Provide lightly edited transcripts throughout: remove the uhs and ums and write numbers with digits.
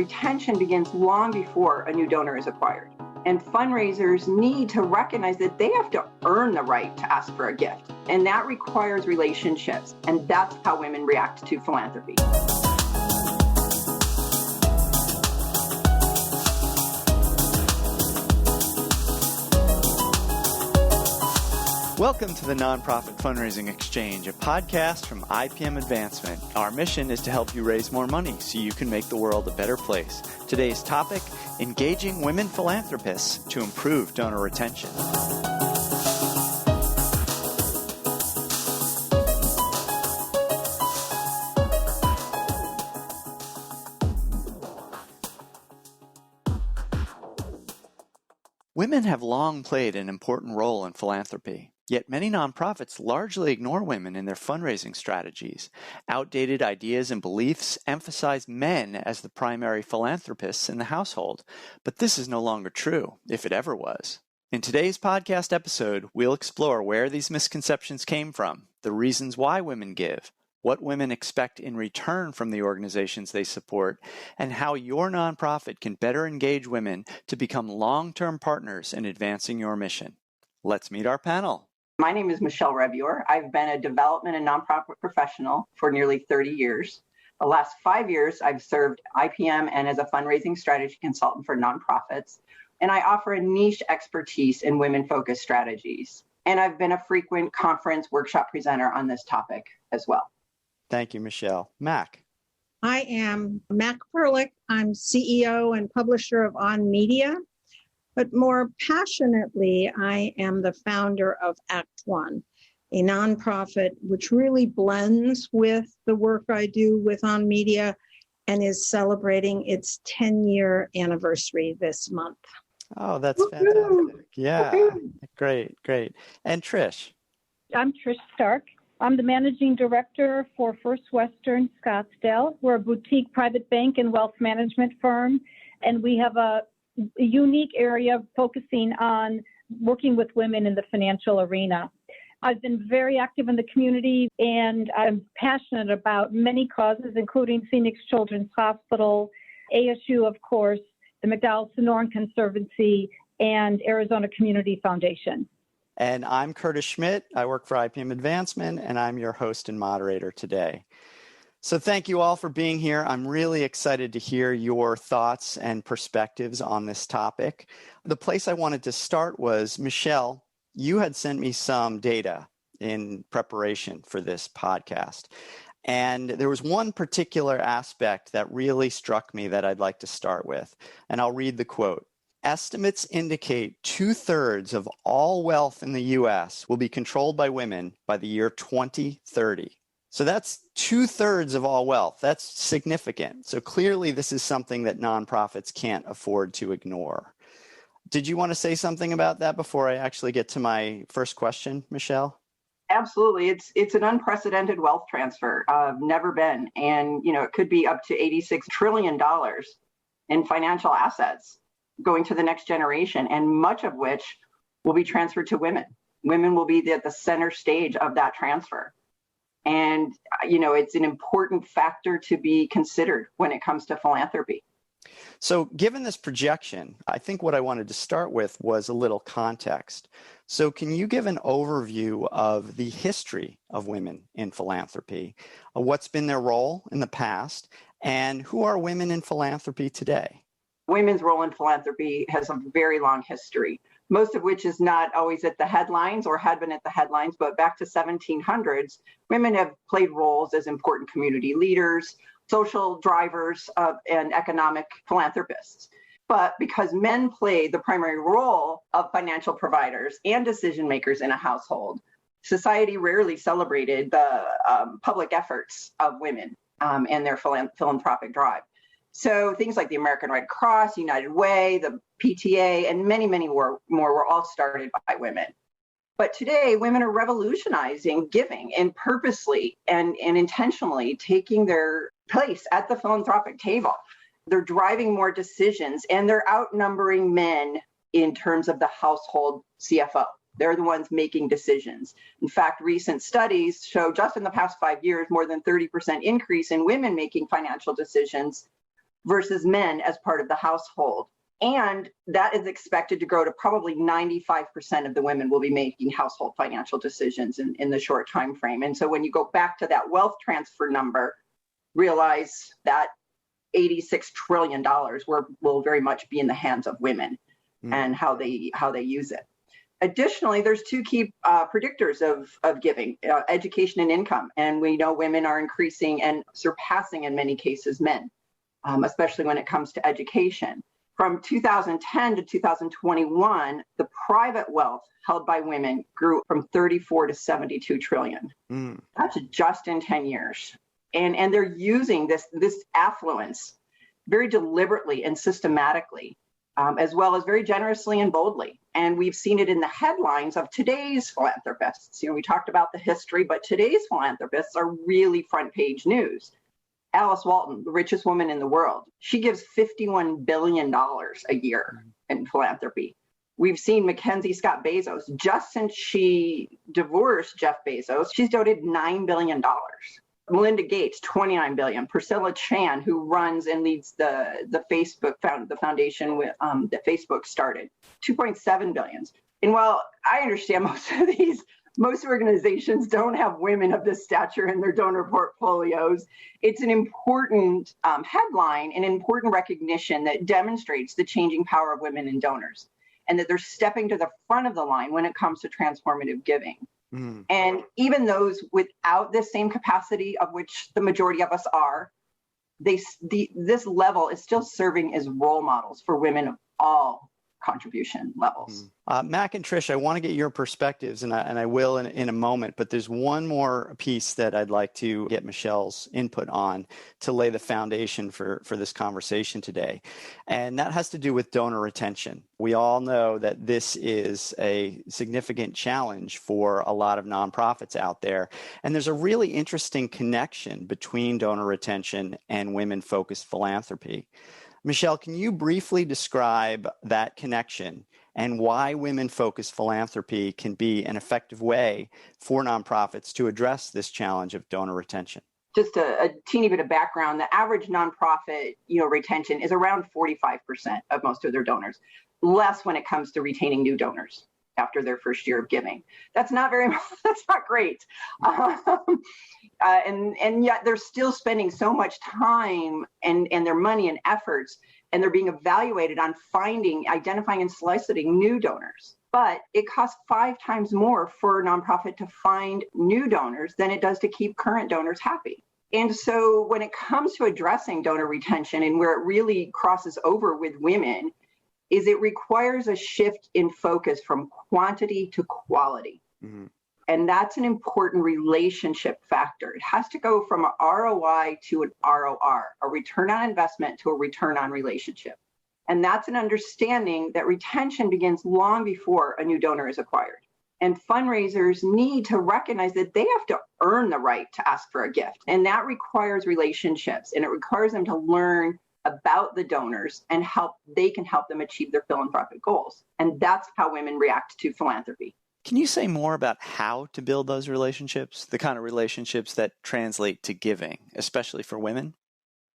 retention begins long before a new donor is acquired. And fundraisers need to recognize that they have to earn the right to ask for a gift. And that requires relationships. And that's how women react to philanthropy. Welcome to the Nonprofit Fundraising Exchange, a podcast from IPM Advancement. Our mission is to help you raise more money so you can make the world a better place. Today's topic, engaging women philanthropists to improve donor retention. Women have long played an important role in philanthropy. Yet many nonprofits largely ignore women in their fundraising strategies. Outdated ideas and beliefs emphasize men as the primary philanthropists in the household. But this is no longer true, if it ever was. In today's podcast episode, we'll explore where these misconceptions came from, the reasons why women give, what women expect in return from the organizations they support, and how your nonprofit can better engage women to become long-term partners in advancing your mission. Let's meet our panel. My name is Michelle Revior. I've been a development and nonprofit professional for nearly 30 years. The last 5 years, I've served IPM and as a fundraising strategy consultant for nonprofits, and I offer a niche expertise in women-focused strategies. And I've been a frequent conference workshop presenter on this topic as well. Thank you, Michelle. Mac. I am Mac Perlich. I'm CEO and publisher of On Media. But more passionately, I am the founder of Act One, a nonprofit which really blends with the work I do with On Media and is celebrating its 10-year anniversary this month. Oh, that's fantastic. Yeah, great. And Trish? I'm Trish Stark. I'm the managing director for First Western Scottsdale. We're a boutique private bank and wealth management firm, and we have a unique area focusing on working with women in the financial arena. I've been very active in the community, and I'm passionate about many causes, including Phoenix Children's Hospital, ASU, of course, the McDowell-Sonoran Conservancy, and Arizona Community Foundation. And I'm Curtis Schmidt. I work for IPM Advancement, and I'm your host and moderator today. So thank you all for being here. I'm really excited to hear your thoughts and perspectives on this topic. The place I wanted to start was, Michelle, you had sent me some data in preparation for this podcast. And there was one particular aspect that really struck me that I'd like to start with. And I'll read the quote. Estimates indicate 2/3 of all wealth in the U.S. will be controlled by women by the year 2030. So that's 2/3 of all wealth. That's significant. So clearly this is something that nonprofits can't afford to ignore. Did you want to say something about that before I actually get to my first question, Michelle? Absolutely. It's an unprecedented wealth transfer. Never been. And, it could be up to $86 trillion in financial assets going to the next generation, and much of which will be transferred to women. Women will be at the center stage of that transfer. And, it's an important factor to be considered when it comes to philanthropy. So given this projection, I think what I wanted to start with was a little context. So can you give an overview of the history of women in philanthropy? What's been their role in the past, and who are women in philanthropy today? Women's role in philanthropy has a very long history, most of which is not always at the headlines or had been at the headlines, but back to 1700s, women have played roles as important community leaders, social drivers, and economic philanthropists. But because men played the primary role of financial providers and decision makers in a household, society rarely celebrated the public efforts of women and their philanthropic drive. So things like the American Red Cross, United Way, the PTA, and many more were all started by women. But today, women are revolutionizing giving and purposely and intentionally taking their place at the philanthropic table. They're driving more decisions, and they're outnumbering men in terms of the household CFO. They're the ones making decisions. In fact, recent studies show just in the past 5 years, more than 30% increase in women making financial decisions versus men as part of the household. And that is expected to grow to probably 95% of the women will be making household financial decisions in the short time frame. And so when you go back to that wealth transfer number, realize that $86 trillion will very much be in the hands of women and how they use it. Additionally, there's two key predictors of giving, education and income. And we know women are increasing and surpassing in many cases men, especially when it comes to education. From 2010 to 2021, the private wealth held by women grew from 34 to 72 trillion. That's just in 10 years. And they're using this affluence very deliberately and systematically, as well as very generously and boldly. And we've seen it in the headlines of today's philanthropists. You know, we talked about the history, but today's philanthropists are really front page news. Alice Walton, the richest woman in the world, she gives $51 billion a year in philanthropy. We've seen Mackenzie Scott Bezos, just since she divorced Jeff Bezos, she's donated $9 billion. Melinda Gates, $29 billion. Priscilla Chan, who runs and leads the foundation that Facebook started, $2.7 billion. And while I understand most organizations don't have women of this stature in their donor portfolios, it's an important headline, an important recognition that demonstrates the changing power of women and donors, and that they're stepping to the front of the line when it comes to transformative giving. And even those without this same capacity, of which the majority of us are, this level is still serving as role models for women of all contribution levels. Mac and Trish, I want to get your perspectives, and I will in a moment, but there's one more piece that I'd like to get Michelle's input on to lay the foundation for this conversation today. And that has to do with donor retention. We all know that this is a significant challenge for a lot of nonprofits out there. And there's a really interesting connection between donor retention and women-focused philanthropy. Michelle, can you briefly describe that connection and why women-focused philanthropy can be an effective way for nonprofits to address this challenge of donor retention? Just a teeny bit of background, the average nonprofit, retention is around 45% of most of their donors, less when it comes to retaining new donors after their first year of giving. That's not great. And yet they're still spending so much time and their money and efforts, and they're being evaluated on identifying and soliciting new donors. But it costs 5 times more for a nonprofit to find new donors than it does to keep current donors happy. And so when it comes to addressing donor retention, and where it really crosses over with women, is it requires a shift in focus from quantity to quality. And that's an important relationship factor. It has to go from an ROI to an ROR, a return on investment to a return on relationship. And that's an understanding that retention begins long before a new donor is acquired. And fundraisers need to recognize that they have to earn the right to ask for a gift. And that requires relationships, and it requires them to learn about the donors and they can help them achieve their philanthropic goals. And that's how women react to philanthropy. Can you say more about how to build those relationships, the kind of relationships that translate to giving, especially for women?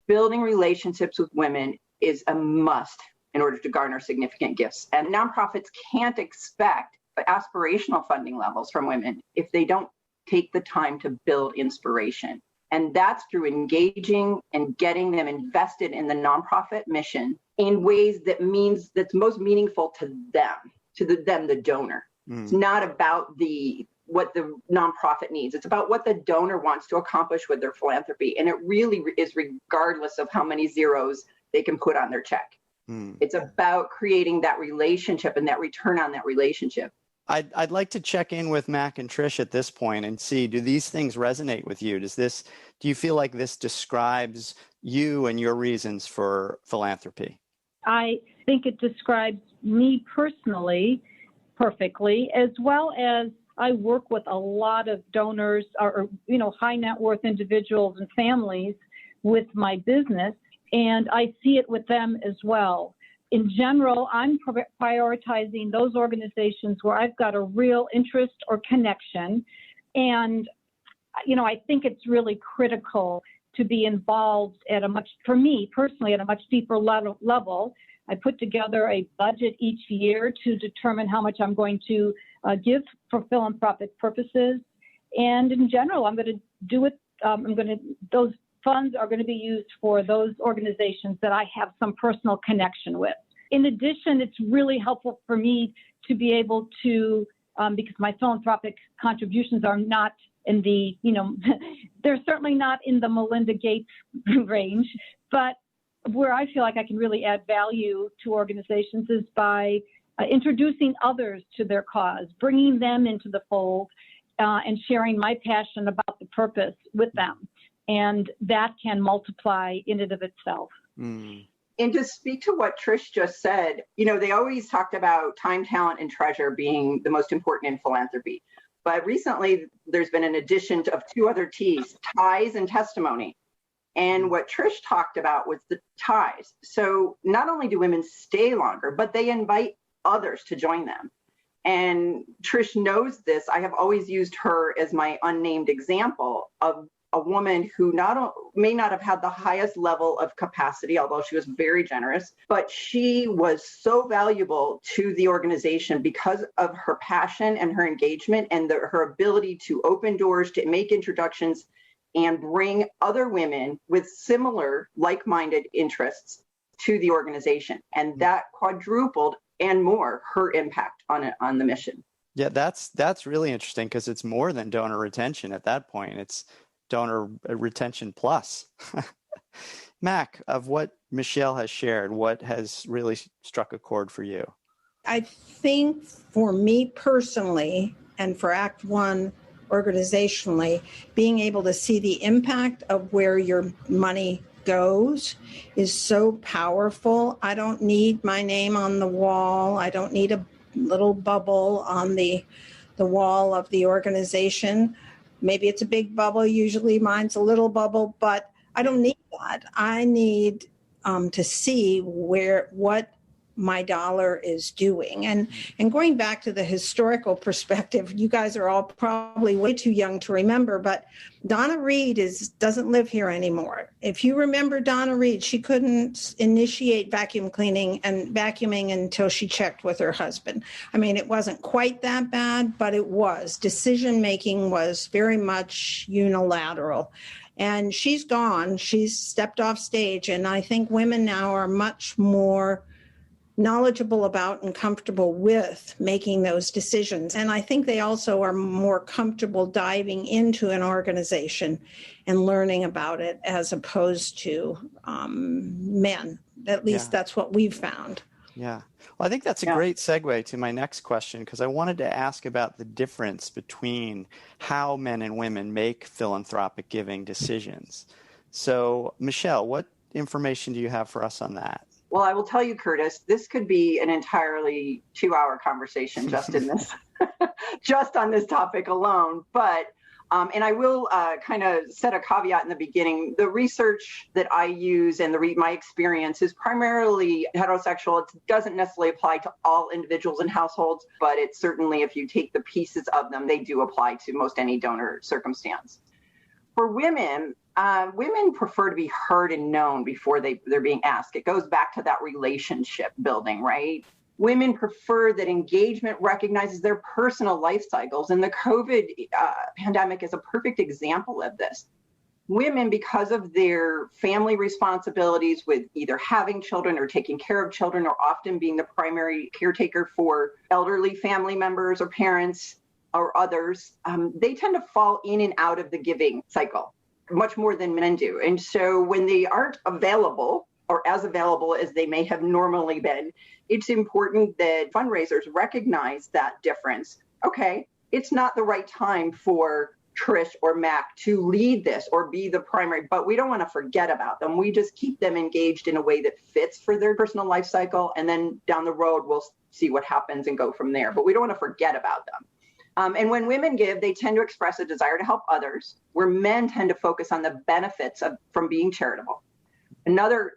Building relationships with women is a must in order to garner significant gifts. And nonprofits can't expect aspirational funding levels from women if they don't take the time to build inspiration. And that's through engaging and getting them invested in the nonprofit mission in ways that's most meaningful to them, the donor. It's not about what the nonprofit needs. It's about what the donor wants to accomplish with their philanthropy. And it really is regardless of how many zeros they can put on their check. It's about creating that relationship and that return on that relationship. I'd like to check in with Mac and Trish at this point and see, do these things resonate with you? Do you feel like this describes you and your reasons for philanthropy? I think it describes me personally perfectly, as well as I work with a lot of donors or high net worth individuals and families with my business, and I see it with them as well. In general, I'm prioritizing those organizations where I've got a real interest or connection. And, I think it's really critical to be involved for me personally, at a much deeper level. I put together a budget each year to determine how much I'm going to give for philanthropic purposes. And in general, I'm going to do it. Those funds are going to be used for those organizations that I have some personal connection with. In addition, it's really helpful for me to be able to, because my philanthropic contributions are not in the, they're certainly not in the Melinda Gates range, but where I feel like I can really add value to organizations is by introducing others to their cause, bringing them into the fold, and sharing my passion about the purpose with them. And that can multiply in and of itself. Mm. And to speak to what Trish just said, they always talked about time, talent, and treasure being the most important in philanthropy. But recently, there's been an addition of 2 other T's, ties and testimony. And what Trish talked about was the ties. So not only do women stay longer, but they invite others to join them. And Trish knows this. I have always used her as my unnamed example of a woman who may not have had the highest level of capacity, although she was very generous, but she was so valuable to the organization because of her passion and her engagement and her ability to open doors, to make introductions, and bring other women with similar like-minded interests to the organization. And that quadrupled and more her impact on the mission. Yeah, that's really interesting because it's more than donor retention at that point. It's donor retention plus. Mac, of what Michelle has shared, what has really struck a chord for you? I think for me personally, and for Act One organizationally, being able to see the impact of where your money goes is so powerful. I don't need my name on the wall. I don't need a little bubble on the wall of the organization. Maybe it's a big bubble. Usually mine's a little bubble, but I don't need that. I need to see what my dollar is doing. And going back to the historical perspective, you guys are all probably way too young to remember, but Donna Reed doesn't live here anymore. If you remember Donna Reed, she couldn't initiate vacuum cleaning and vacuuming until she checked with her husband. I mean, it wasn't quite that bad, but it was. Decision-making was very much unilateral. And she's gone. She's stepped off stage. And I think women now are much more knowledgeable about and comfortable with making those decisions. And I think they also are more comfortable diving into an organization and learning about it as opposed to men. At least that's what we've found. Yeah. Well, I think that's a great segue to my next question, because I wanted to ask about the difference between how men and women make philanthropic giving decisions. So, Michelle, what information do you have for us on that? Well, I will tell you, Curtis, this could be an entirely 2-hour conversation just in this, just on this topic alone. But, and I will kind of set a caveat in the beginning. The research that I use and my experience is primarily heterosexual. It doesn't necessarily apply to all individuals and households, but it certainly, if you take the pieces of them, they do apply to most any donor circumstance. For women, women prefer to be heard and known before they're being asked. It goes back to that relationship building, right? Women prefer that engagement recognizes their personal life cycles, and the COVID pandemic is a perfect example of this. Women, because of their family responsibilities with either having children or taking care of children, or often being the primary caretaker for elderly family members or parents or others, they tend to fall in and out of the giving cycle much more than men do. And so when they aren't available, or as available as they may have normally been, it's important that fundraisers recognize that difference. Okay, it's not the right time for Trish or Mac to lead this or be the primary, but we don't want to forget about them. We just keep them engaged in a way that fits for their personal life cycle. And then down the road, we'll see what happens and go from there. But we don't want to forget about them. And when women give, they tend to express a desire to help others, where men tend to focus on the benefits from being charitable. Another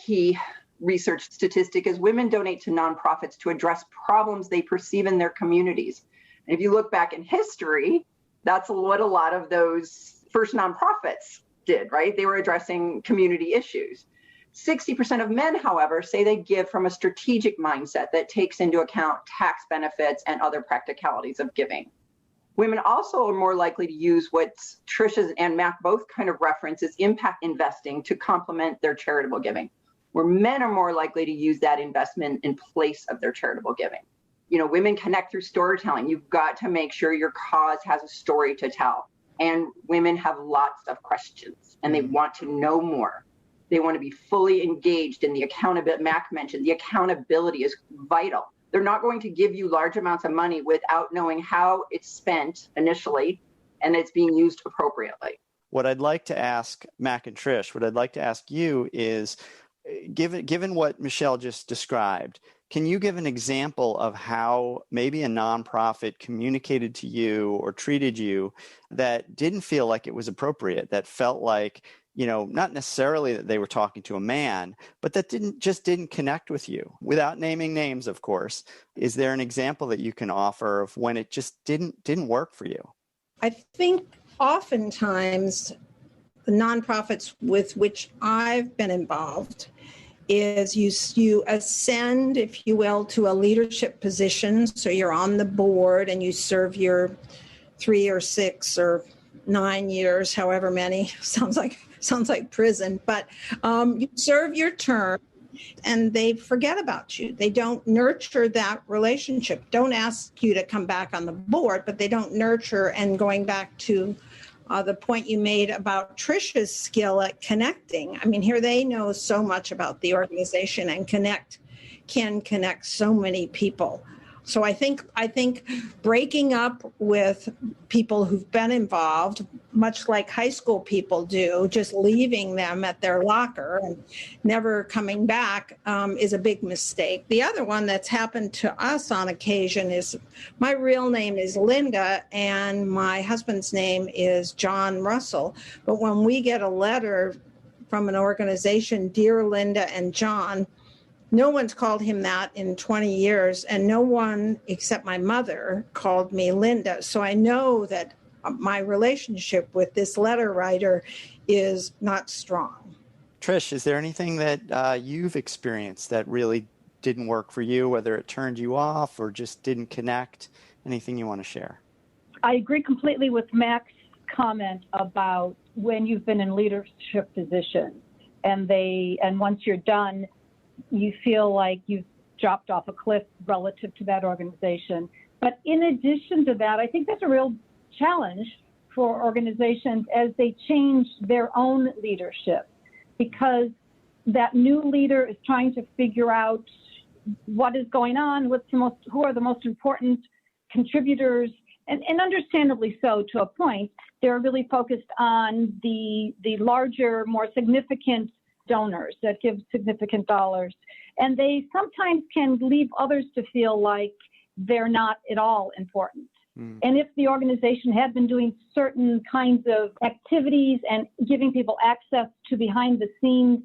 key research statistic is women donate to nonprofits to address problems they perceive in their communities. And if you look back in history, that's what a lot of those first nonprofits did, right? They were addressing community issues. 60% of men, however, say they give from a strategic mindset that takes into account tax benefits and other practicalities of giving. Women also are more likely to use what Trish and Mac both kind of reference as impact investing to complement their charitable giving, where men are more likely to use that investment in place of their charitable giving. You know, women connect through storytelling. You've got to make sure your cause has a story to tell. And women have lots of questions and they want to know more. They want to be fully engaged in the accountability. Mac mentioned the accountability is vital. They're not going to give you large amounts of money without knowing how it's spent initially and it's being used appropriately. What I'd like to ask Mac and Trish, what I'd like to ask you is, given what Michelle just described, can you give an example of how maybe a nonprofit communicated to you or treated you that didn't feel like it was appropriate, that felt like, you know, not necessarily that they were talking to a man, but that didn't connect with you? Without naming names, of course. Is there an example that you can offer of when it just didn't work for you? I think oftentimes the nonprofits with which I've been involved is you ascend, if you will, to a leadership position. So you're on the board and you serve your 3 or 6 or 9 years, however many. Sounds like prison, but you serve your term and they forget about you. They don't nurture that relationship. Don't ask you to come back on the board, but they don't nurture. And going back to the point you made about Trish's skill at connecting. I mean, here they know so much about the organization and can connect so many people. So I think breaking up with people who've been involved, much like high school people do, just leaving them at their locker and never coming back is a big mistake. The other one that's happened to us on occasion is, my real name is Linda and my husband's name is John Russell. But when we get a letter from an organization, Dear Linda and John, no one's called him that in 20 years, and no one except my mother called me Linda. So I know that my relationship with this letter writer is not strong. Trish, is there anything that you've experienced that really didn't work for you, whether it turned you off or just didn't connect? Anything you want to share? I agree completely with Mac's comment about when you've been in leadership positions and once you're done, you feel like you've dropped off a cliff relative to that organization. But in addition to that, I think that's a real challenge for organizations as they change their own leadership, because that new leader is trying to figure out what is going on, who are the most important contributors, and understandably so to a point. They're really focused on the larger, more significant donors that give significant dollars. And they sometimes can leave others to feel like they're not at all important. And if the organization had been doing certain kinds of activities and giving people access to behind the scenes,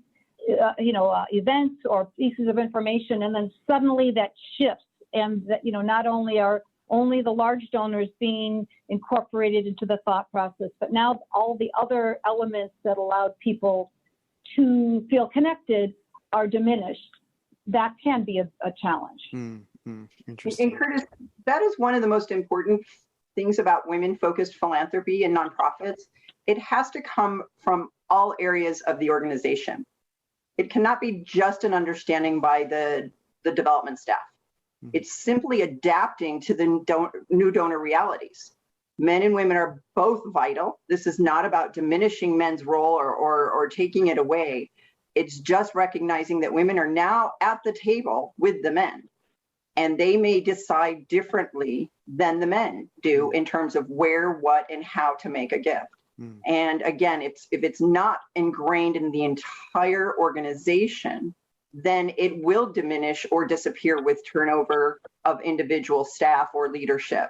events or pieces of information, and then suddenly that shifts, and that, not only are only the large donors being incorporated into the thought process, but now all the other elements that allowed people to feel connected are diminished. That can be a challenge. Interesting. And Curtis, that is one of the most important things about women-focused philanthropy and nonprofits. It has to come from all areas of the organization. It cannot be just an understanding by the development staff. It's simply adapting to the new donor realities. Men and women are both vital. This is not about diminishing men's role or taking it away. It's just recognizing that women are now at the table with the men, and they may decide differently than the men do in terms of where, what, and how to make a gift. And again, if it's not ingrained in the entire organization, then it will diminish or disappear with turnover of individual staff or leadership.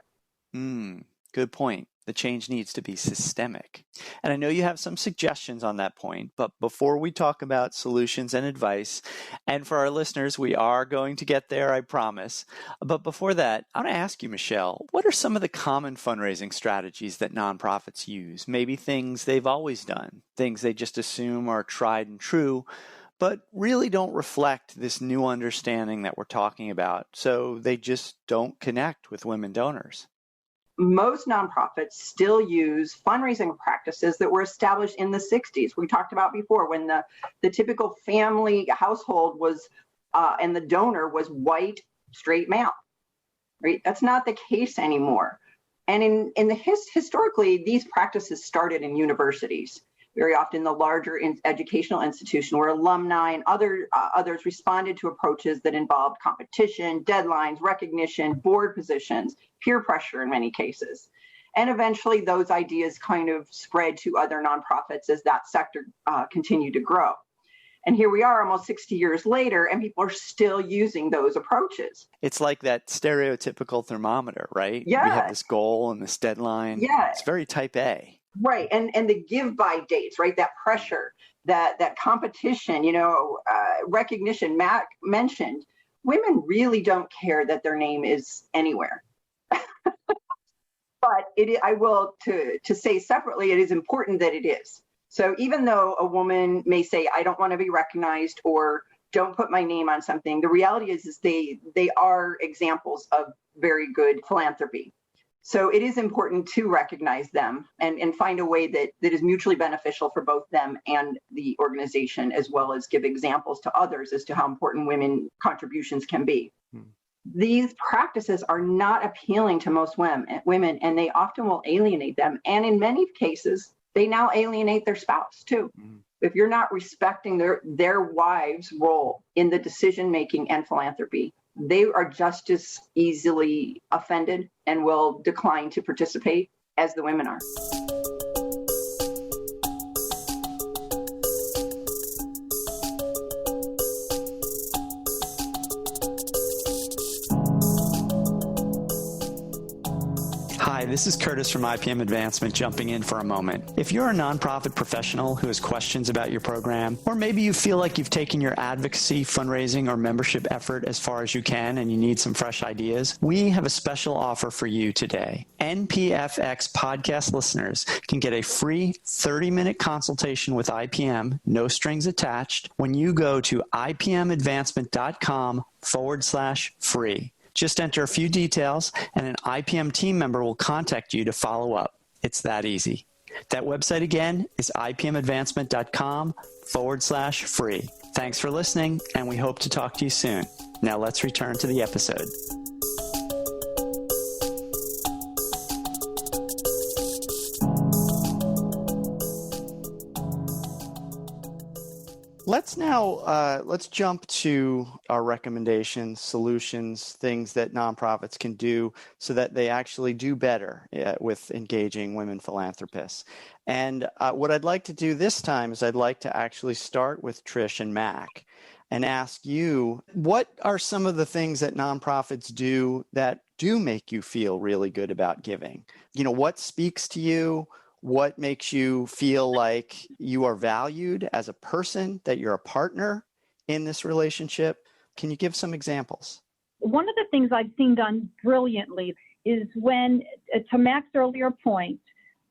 Good point. The change needs to be systemic. And I know you have some suggestions on that point, but before we talk about solutions and advice, and for our listeners, we are going to get there, I promise. But before that, I want to ask you, Michelle, what are some of the common fundraising strategies that nonprofits use? Maybe things they've always done, things they just assume are tried and true, but really don't reflect this new understanding that we're talking about. So they just don't connect with women donors. Most nonprofits still use fundraising practices that were established in the 60s. We talked about before when the typical family household was, and the donor was white, straight male, right? That's not the case anymore. And historically, these practices started in universities, very often the larger educational institution where alumni and others responded to approaches that involved competition, deadlines, recognition, board positions, peer pressure in many cases. And eventually those ideas kind of spread to other nonprofits as that sector continued to grow. And here we are almost 60 years later, and people are still using those approaches. It's like that stereotypical thermometer, right? Yeah. We have this goal and this deadline. Yeah. It's very type A. Right. And the give by dates, right? That pressure, that competition, recognition. Mac mentioned, women really don't care that their name is anywhere. But I will to say separately, it is important that it is. So even though a woman may say, I don't want to be recognized or don't put my name on something, the reality is they are examples of very good philanthropy. So it is important to recognize them and find a way that is mutually beneficial for both them and the organization, as well as give examples to others as to how important women contributions can be. These practices are not appealing to most women, and they often will alienate them. And in many cases, they now alienate their spouse too. If you're not respecting their wives' role in the decision-making and philanthropy, they are just as easily offended and will decline to participate as the women are. Hi, this is Curtis from IPM Advancement jumping in for a moment. If you're a nonprofit professional who has questions about your program, or maybe you feel like you've taken your advocacy, fundraising, or membership effort as far as you can and you need some fresh ideas, we have a special offer for you today. NPFX podcast listeners can get a free 30-minute consultation with IPM, no strings attached, when you go to ipmadvancement.com/free. Just enter a few details and an IPM team member will contact you to follow up. It's that easy. That website again is ipmadvancement.com/free. Thanks for listening, and we hope to talk to you soon. Now let's return to the episode. Let's jump to our recommendations, solutions, things that nonprofits can do so that they actually do better with engaging women philanthropists. And what I'd like to do this time is I'd like to actually start with Trish and Mac and ask you, what are some of the things that nonprofits do that do make you feel really good about giving? What speaks to you? What makes you feel like you are valued as a person, that you're a partner in this relationship? Can you give some examples? One of the things I've seen done brilliantly is when, to Mac's earlier point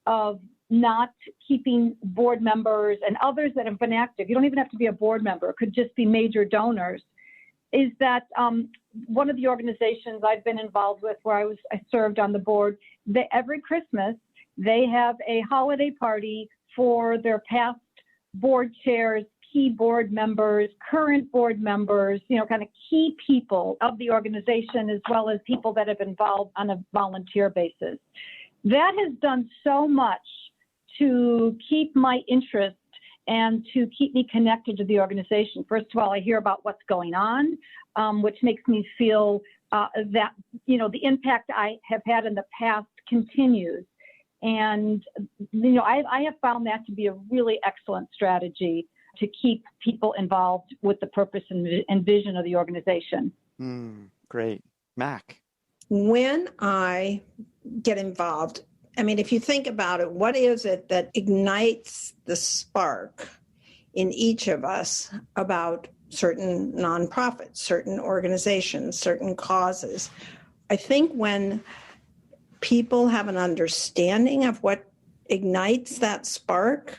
of not keeping board members and others that have been active, you don't even have to be a board member, it could just be major donors, is that one of the organizations I've been involved with where I served on the board, every Christmas, they have a holiday party for their past board chairs, key board members, current board members, kind of key people of the organization, as well as people that have been involved on a volunteer basis. That has done so much to keep my interest and to keep me connected to the organization. First of all, I hear about what's going on, which makes me feel that, the impact I have had in the past continues. And, I have found that to be a really excellent strategy to keep people involved with the purpose and vision of the organization. Great. Mac? When I get involved, I mean, if you think about it, what is it that ignites the spark in each of us about certain nonprofits, certain organizations, certain causes? I think when people have an understanding of what ignites that spark,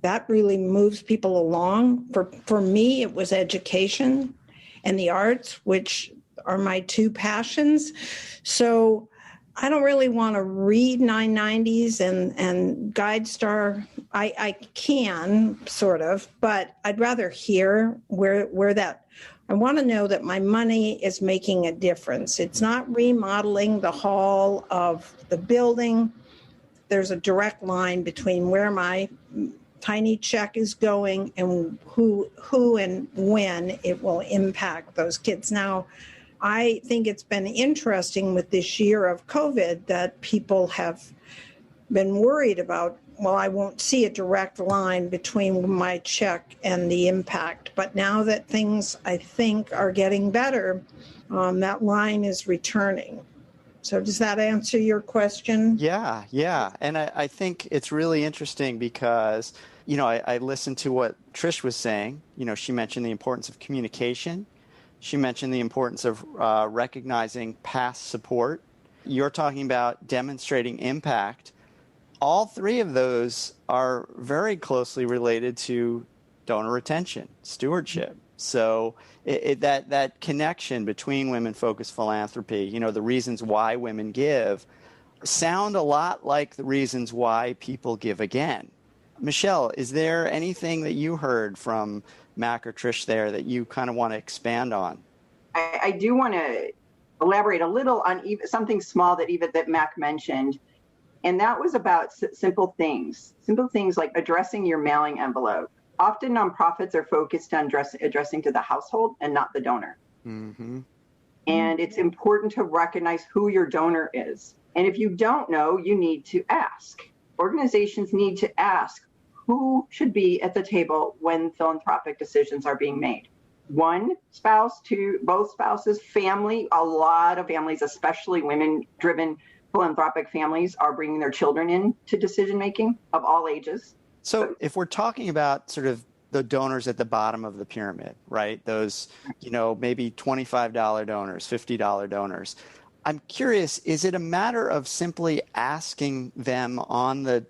that really moves people along. For me, it was education and the arts, which are my two passions. So I don't really want to read 990s and GuideStar. I can sort of, but I'd rather hear where that, I want to know that my money is making a difference. It's not remodeling the hall of the building. There's a direct line between where my tiny check is going and who and when it will impact those kids. Now, I think it's been interesting with this year of COVID that people have been worried about, well, I won't see a direct line between my check and the impact. But now that things, I think, are getting better, that line is returning. So does that answer your question? Yeah. And I think it's really interesting because, I listened to what Trish was saying. She mentioned the importance of communication. She mentioned the importance of recognizing past support. You're talking about demonstrating impact. All three of those are very closely related to donor retention, stewardship. So that connection between women-focused philanthropy, the reasons why women give, sound a lot like the reasons why people give again. Michelle, is there anything that you heard from Mac or Trish there that you kind of want to expand on? I do want to elaborate a little on something small that Mac mentioned, and that was about simple things like addressing your mailing envelope. Often nonprofits are focused on addressing to the household and not the donor. Mm-hmm. And it's important to recognize who your donor is. And if you don't know, you need to ask. Organizations need to ask who should be at the table when philanthropic decisions are being made. One spouse, two, both spouses, family. A lot of families, especially women-driven philanthropic families, are bringing their children in to decision-making of all ages. So if we're talking about sort of the donors at the bottom of the pyramid, right? Those, maybe $25 donors, $50 donors. I'm curious, is it a matter of simply asking them on the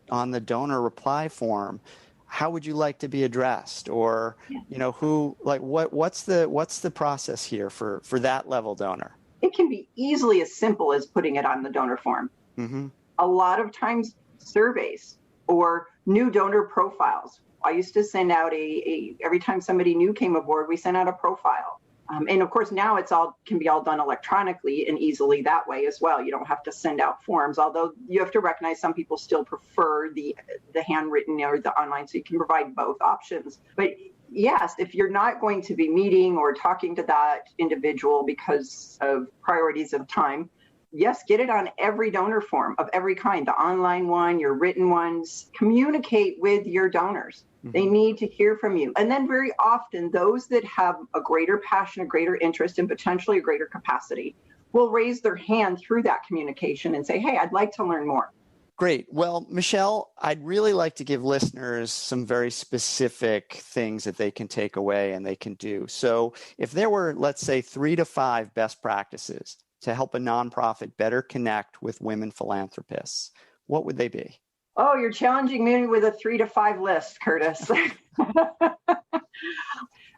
donor reply form, how would you like to be addressed? Or, what's the process here for that level donor? It can be easily as simple as putting it on the donor form. Mm-hmm. A lot of times surveys or new donor profiles. I used to send out every time somebody new came aboard, we sent out a profile. And of course, now can be all done electronically and easily that way as well. You don't have to send out forms, although you have to recognize some people still prefer the handwritten or the online, so you can provide both options. But yes, if you're not going to be meeting or talking to that individual because of priorities of time, yes, get it on every donor form of every kind, the online one, your written ones. Communicate with your donors. Mm-hmm. They need to hear from you. And then very often, those that have a greater passion, a greater interest, and potentially a greater capacity will raise their hand through that communication and say, hey, I'd like to learn more. Great. Well, Michelle, I'd really like to give listeners some very specific things that they can take away and they can do. So if there were, let's say, 3 to 5 best practices to help a nonprofit better connect with women philanthropists, what would they be? Oh, you're challenging me with a 3 to 5 list, Curtis.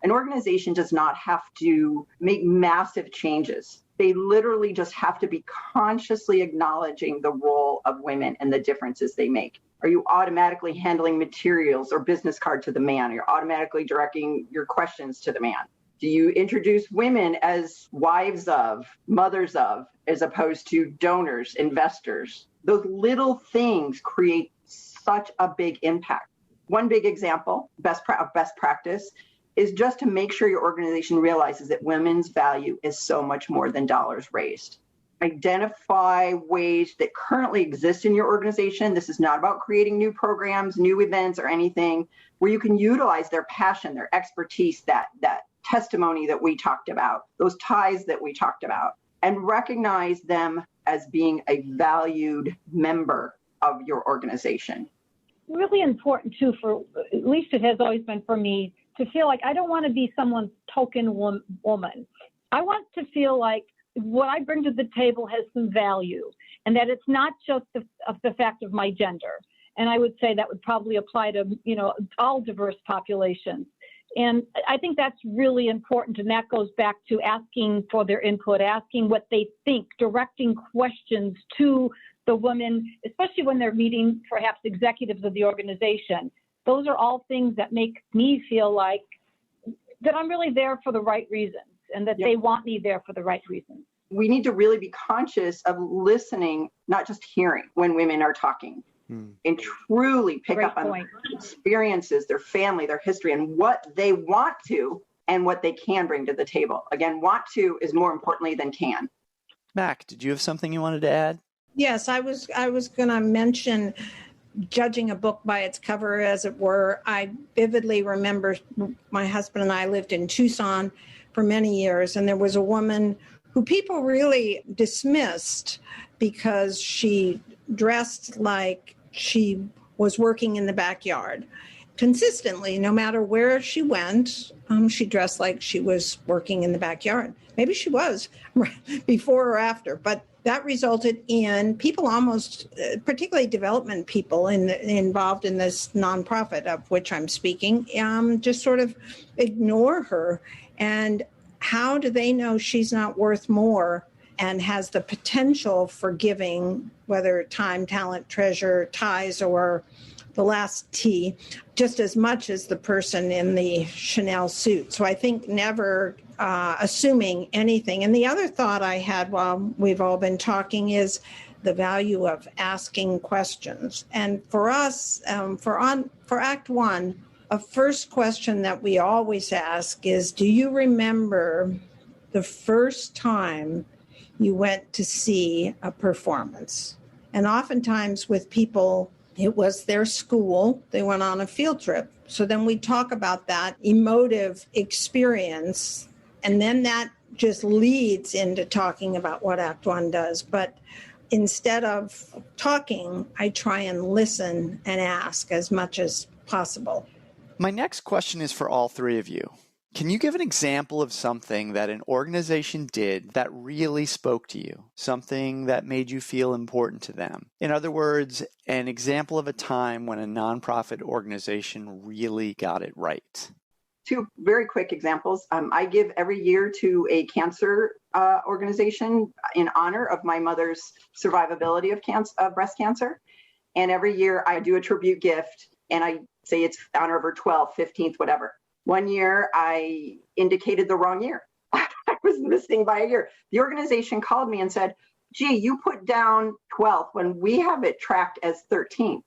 An organization does not have to make massive changes. They literally just have to be consciously acknowledging the role of women and the differences they make. Are you automatically handling materials or business card to the man? You're automatically directing your questions to the man. Do you introduce women as wives of, mothers of, as opposed to donors, investors? Those little things create such a big impact. One big example, best practice, is just to make sure your organization realizes that women's value is so much more than dollars raised. Identify ways that currently exist in your organization. This is not about creating new programs, new events, or anything, where you can utilize their passion, their expertise, that testimony that we talked about, those ties that we talked about, and recognize them as being a valued member of your organization. Really important too, for at least it has always been for me, to feel like I don't want to be someone's token woman. I want to feel like what I bring to the table has some value, and that it's not just the fact of my gender. And I would say that would probably apply to, all diverse populations. And I think that's really important. And that goes back to asking for their input, asking what they think, directing questions to the women, especially when they're meeting perhaps executives of the organization. Those are all things that make me feel like that I'm really there for the right reasons, and that they want me there for the right reasons. We need to really be conscious of listening, not just hearing when women are talking, and truly pick up on their experiences, their family, their history, and what they want to and what they can bring to the table. Again, want to is more importantly than can. Mac, did you have something you wanted to add? Yes, I was going to mention judging a book by its cover, as it were. I vividly remember my husband and I lived in Tucson for many years, and there was a woman who people really dismissed because she dressed like she was working in the backyard. Consistently, no matter where she went, she dressed like she was working in the backyard. Maybe she was before or after, but that resulted in people almost, particularly development people involved in this nonprofit of which I'm speaking, just sort of ignore her. And how do they know she's not worth more and has the potential for giving, whether time, talent, treasure, ties, or the last T, just as much as the person in the Chanel suit? So I think never assuming anything. And the other thought I had while we've all been talking is the value of asking questions. And for us, for Act One, a first question that we always ask is, do you remember the first time you went to see a performance? And oftentimes with people, it was their school. They went on a field trip. So then we talk about that emotive experience, and then that just leads into talking about what Act One does. But instead of talking, I try and listen and ask as much as possible. My next question is for all three of you. Can you give an example of something that an organization did that really spoke to you, something that made you feel important to them? In other words, an example of a time when a nonprofit organization really got it right. Two very quick examples. I give every year to a cancer organization in honor of my mother's survivability of breast cancer. And every year I do a tribute gift, and I say it's in honor of her 12th, 15th, whatever. One year I indicated the wrong year. I was missing by a year. The organization called me and said, gee, you put down 12th when we have it tracked as 13th.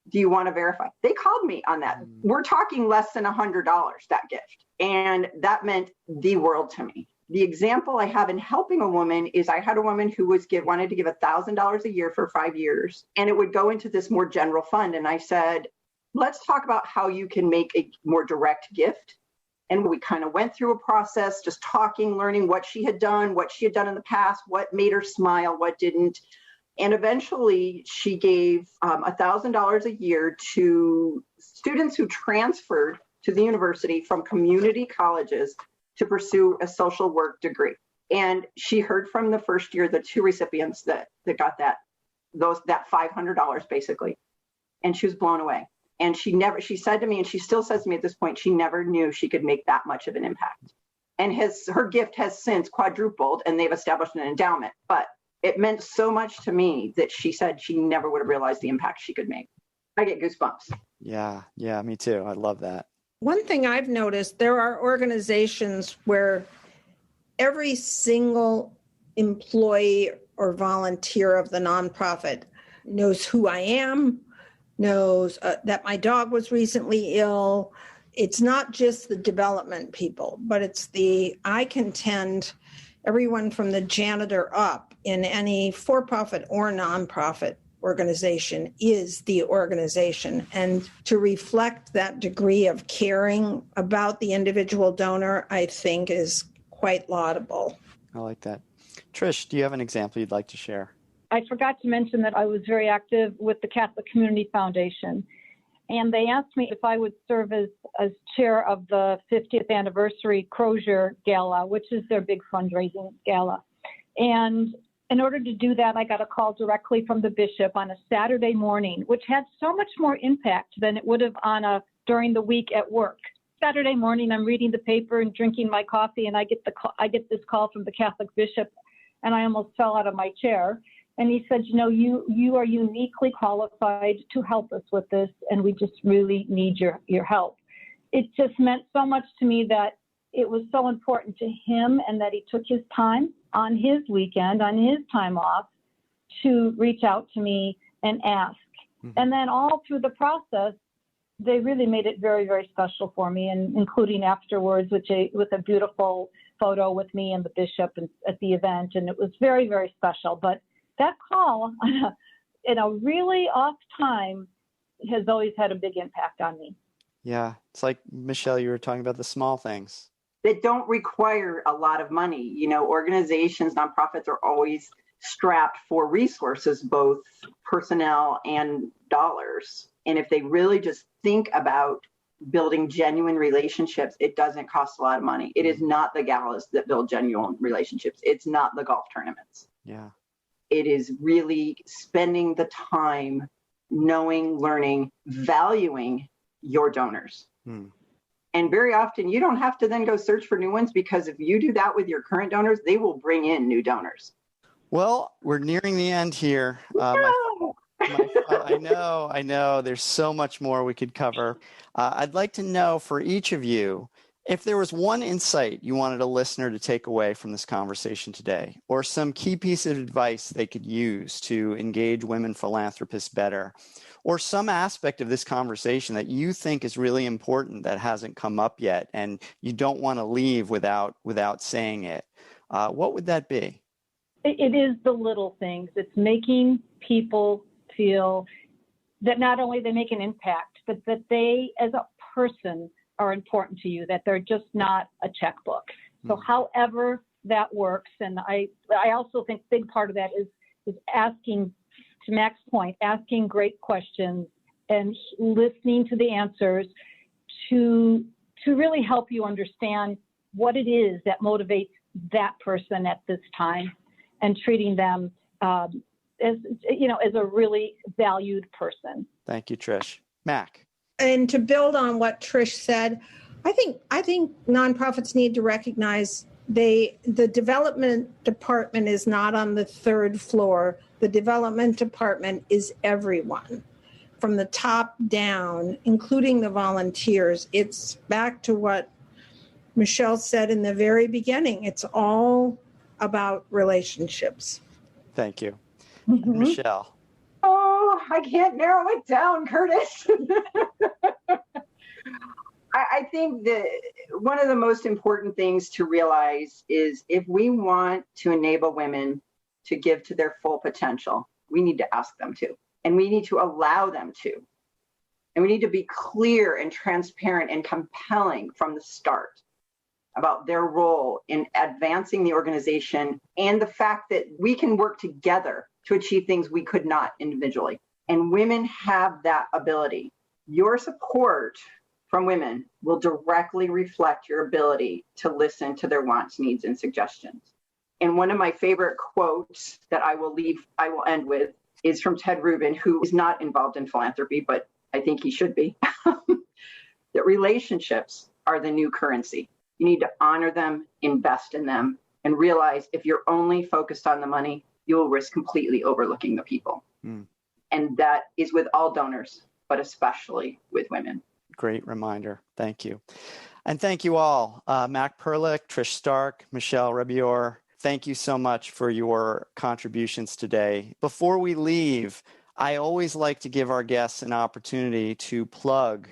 Do you want to verify? They called me on that. We're talking less than $100, that gift. And that meant the world to me. The example I have in helping a woman is I had a woman who wanted to give $1,000 a year for 5 years, and it would go into this more general fund. And I said, let's talk about how you can make a more direct gift. And we kind of went through a process, just talking, learning what she had done in the past, what made her smile, what didn't. And eventually she gave $1,000 a year to students who transferred to the university from community colleges to pursue a social work degree. And she heard from the first year, the two recipients that got that $500 basically. And she was blown away. And she said to me, and she still says to me at this point, she never knew she could make that much of an impact. And her gift has since quadrupled, and they've established an endowment. But it meant so much to me that she said she never would have realized the impact she could make. I get goosebumps. Yeah, me too. I love that. One thing I've noticed, there are organizations where every single employee or volunteer of the nonprofit knows who I am, knows that my dog was recently ill. It's not just the development people, but it's I contend, everyone from the janitor up in any for-profit or nonprofit organization is the organization. And to reflect that degree of caring about the individual donor, I think is quite laudable. I like that. Trish, do you have an example you'd like to share? I forgot to mention that I was very active with the Catholic Community Foundation. And they asked me if I would serve as chair of the 50th anniversary Crozier Gala, which is their big fundraising gala. And in order to do that, I got a call directly from the bishop on a Saturday morning, which had so much more impact than it would have during the week at work. Saturday morning, I'm reading the paper and drinking my coffee, and I get this call from the Catholic bishop, and I almost fell out of my chair. And he said, you are uniquely qualified to help us with this, and we just really need your help. It just meant so much to me that it was so important to him, and that he took his time on his weekend, on his time off, to reach out to me and ask. Mm-hmm. And then all through the process, they really made it very, very special for me, and including afterwards with a beautiful photo with me and the bishop at the event. And it was very, very special. But that call in a really off time has always had a big impact on me. Yeah. It's like, Michelle, you were talking about the small things that don't require a lot of money. Organizations, nonprofits are always strapped for resources, both personnel and dollars. And if they really just think about building genuine relationships, it doesn't cost a lot of money. It is not the galas that build genuine relationships. It's not the golf tournaments. Yeah. It is really spending the time knowing, learning, valuing your donors. And very often you don't have to then go search for new ones, because if you do that with your current donors, they will bring in new donors. Well, we're nearing the end here. I know. There's so much more we could cover. I'd like to know for each of you, if there was one insight you wanted a listener to take away from this conversation today, or some key piece of advice they could use to engage women philanthropists better, or some aspect of this conversation that you think is really important that hasn't come up yet and you don't want to leave without saying it, what would that be? It is the little things. It's making people feel that not only they make an impact, but that they as a person are important to you, that they're just not a checkbook. So however that works, and I also think a big part of that is asking, to Mac's point, asking great questions and listening to the answers to really help you understand what it is that motivates that person at this time, and treating them as a really valued person. Thank you, Trish. Mac. And to build on what Trish said, I think nonprofits need to recognize the development department is not on the third floor. The development department is everyone, from the top down, including the volunteers. It's back to what Michelle said in the very beginning. It's all about relationships. Thank you. Mm-hmm. Michelle. Oh, I can't narrow it down, Curtis. I think that one of the most important things to realize is if we want to enable women to give to their full potential, we need to ask them to, and we need to allow them to. And we need to be clear and transparent and compelling from the start about their role in advancing the organization and the fact that we can work together to achieve things we could not individually. And women have that ability. Your support from women will directly reflect your ability to listen to their wants, needs, and suggestions. And one of my favorite quotes that I will end with is from Ted Rubin, who is not involved in philanthropy, but I think he should be, that relationships are the new currency. You need to honor them, invest in them, and realize if you're only focused on the money, you will risk completely overlooking the people. And that is with all donors, but especially with women. Great reminder. Thank you. And thank you all. Mac Perlich, Trish Stark, Michelle Rebior, thank you so much for your contributions today. Before we leave, I always like to give our guests an opportunity to plug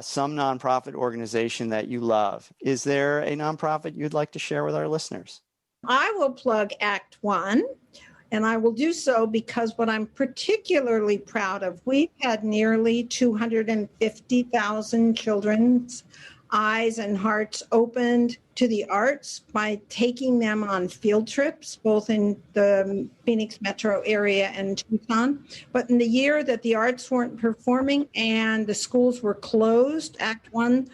some nonprofit organization that you love. Is there a nonprofit you'd like to share with our listeners? I will plug Act One, and I will do so because what I'm particularly proud of, we've had nearly 250,000 children's eyes and hearts opened to the arts by taking them on field trips, both in the Phoenix metro area and Tucson. But in the year that the arts weren't performing and the schools were closed, Act One,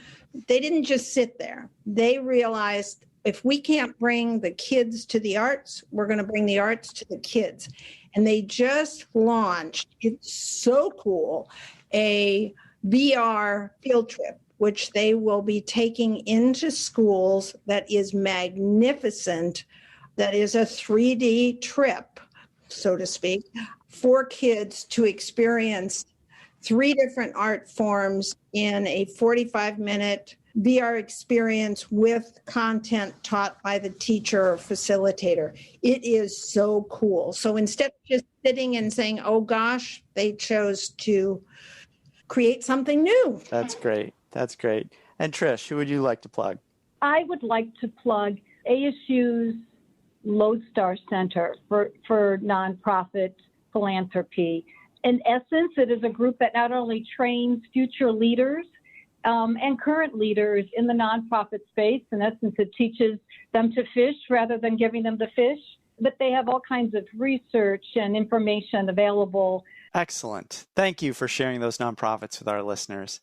they didn't just sit there. They realized if we can't bring the kids to the arts, we're going to bring the arts to the kids. And they just launched, it's so cool, a VR field trip, which they will be taking into schools that is magnificent, that is a 3D trip, so to speak, for kids to experience 3 different art forms in a 45-minute VR experience with content taught by the teacher or facilitator. It is so cool. So instead of just sitting and saying, oh gosh, they chose to create something new. That's great. That's great. And Trish, who would you like to plug? I would like to plug ASU's Lodestar Center for nonprofit philanthropy. In essence, it is a group that not only trains future leaders and current leaders in the nonprofit space. In essence, it teaches them to fish rather than giving them the fish. But they have all kinds of research and information available. Excellent. Thank you for sharing those nonprofits with our listeners.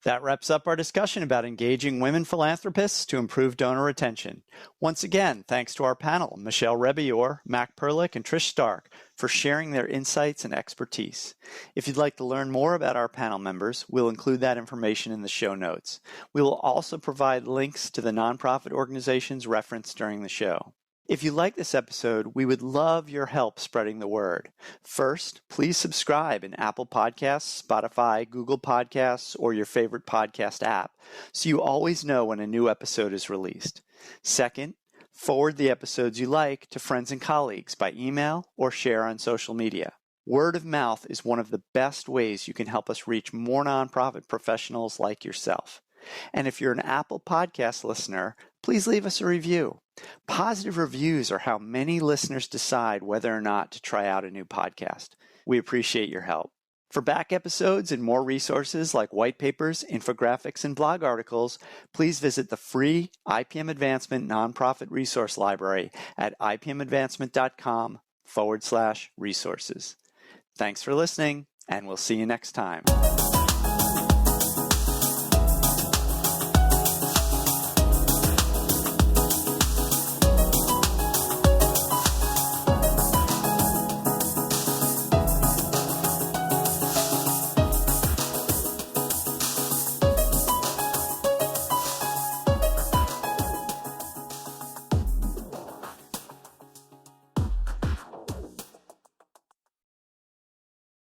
That wraps up our discussion about engaging women philanthropists to improve donor retention. Once again, thanks to our panel, Michelle Rebior, Mac Perlich, and Trish Stark, for sharing their insights and expertise. If you'd like to learn more about our panel members, we'll include that information in the show notes. We will also provide links to the nonprofit organizations referenced during the show. If you like this episode, we would love your help spreading the word. First, please subscribe in Apple Podcasts, Spotify, Google Podcasts, or your favorite podcast app, so you always know when a new episode is released. Second, forward the episodes you like to friends and colleagues by email or share on social media. Word of mouth is one of the best ways you can help us reach more nonprofit professionals like yourself. And if you're an Apple Podcast listener, please leave us a review. Positive reviews are how many listeners decide whether or not to try out a new podcast. We appreciate your help. For back episodes and more resources like white papers, infographics, and blog articles, please visit the free IPM Advancement Nonprofit Resource Library at ipmadvancement.com/resources. Thanks for listening, and we'll see you next time.